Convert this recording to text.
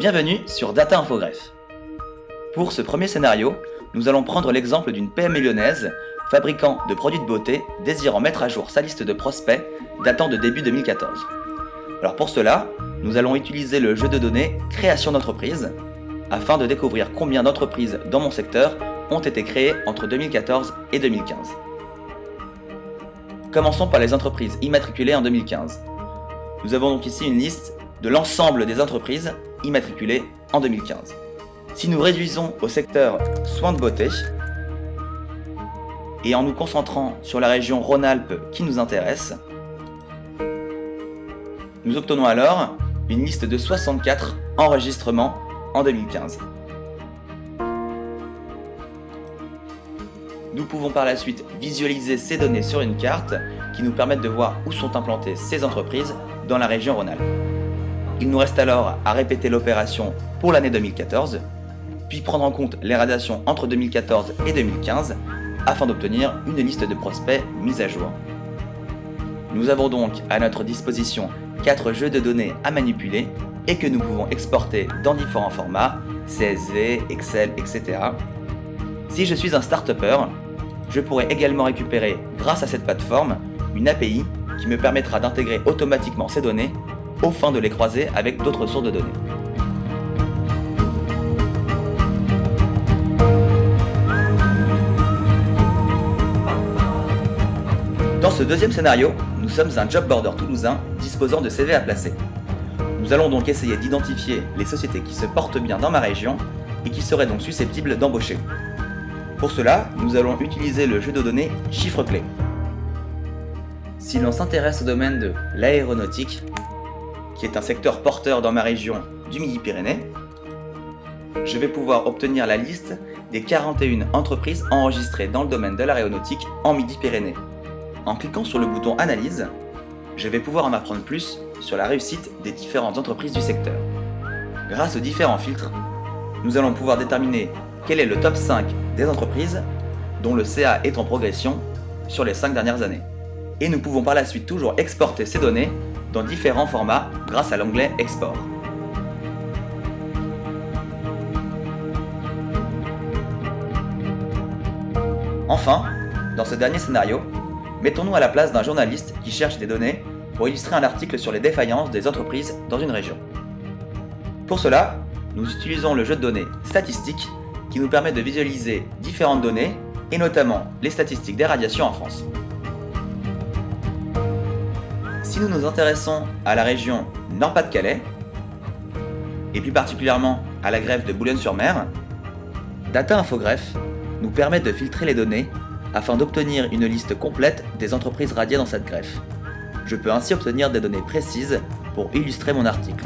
Bienvenue sur Data Infogreffe. Pour ce premier scénario, nous allons prendre l'exemple d'une PME lyonnaise, fabricant de produits de beauté, désirant mettre à jour sa liste de prospects datant de début 2014. Alors pour cela, nous allons utiliser le jeu de données Création d'entreprise, afin de découvrir combien d'entreprises dans mon secteur ont été créées entre 2014 et 2015. Commençons par les entreprises immatriculées en 2015. Nous avons donc ici une liste de l'ensemble des entreprises immatriculées en 2015. Si nous réduisons au secteur soins de beauté, et en nous concentrant sur la région Rhône-Alpes qui nous intéresse, nous obtenons alors une liste de 64 enregistrements en 2015. Nous pouvons par la suite visualiser ces données sur une carte qui nous permettent de voir où sont implantées ces entreprises dans la région Rhône-Alpes. Il nous reste alors à répéter l'opération pour l'année 2014, puis prendre en compte les radiations entre 2014 et 2015 afin d'obtenir une liste de prospects mise à jour. Nous avons donc à notre disposition 4 jeux de données à manipuler et que nous pouvons exporter dans différents formats, CSV, Excel, etc. Si je suis un start-upper, je pourrais également récupérer, grâce à cette plateforme, une API qui me permettra d'intégrer automatiquement ces données au fin de les croiser avec d'autres sources de données. Dans ce deuxième scénario, nous sommes un job boarder toulousain disposant de CV à placer. Nous allons donc essayer d'identifier les sociétés qui se portent bien dans ma région et qui seraient donc susceptibles d'embaucher. Pour cela, nous allons utiliser le jeu de données chiffres-clés. Si l'on s'intéresse au domaine de l'aéronautique, qui est un secteur porteur dans ma région du Midi-Pyrénées, je vais pouvoir obtenir la liste des 41 entreprises enregistrées dans le domaine de l'aéronautique en Midi-Pyrénées. En cliquant sur le bouton Analyse, je vais pouvoir en apprendre plus sur la réussite des différentes entreprises du secteur. Grâce aux différents filtres, nous allons pouvoir déterminer quel est le top 5 des entreprises dont le CA est en progression sur les 5 dernières années. Et nous pouvons par la suite toujours exporter ces données dans différents formats grâce à l'onglet Export. Enfin, dans ce dernier scénario, mettons-nous à la place d'un journaliste qui cherche des données pour illustrer un article sur les défaillances des entreprises dans une région. Pour cela, nous utilisons le jeu de données Statistiques qui nous permet de visualiser différentes données et notamment les statistiques des radiations en France. Si nous nous intéressons à la région Nord-Pas-de-Calais, et plus particulièrement à la greffe de Boulogne-sur-Mer, Data Infogreffe nous permet de filtrer les données afin d'obtenir une liste complète des entreprises radiées dans cette greffe. Je peux ainsi obtenir des données précises pour illustrer mon article.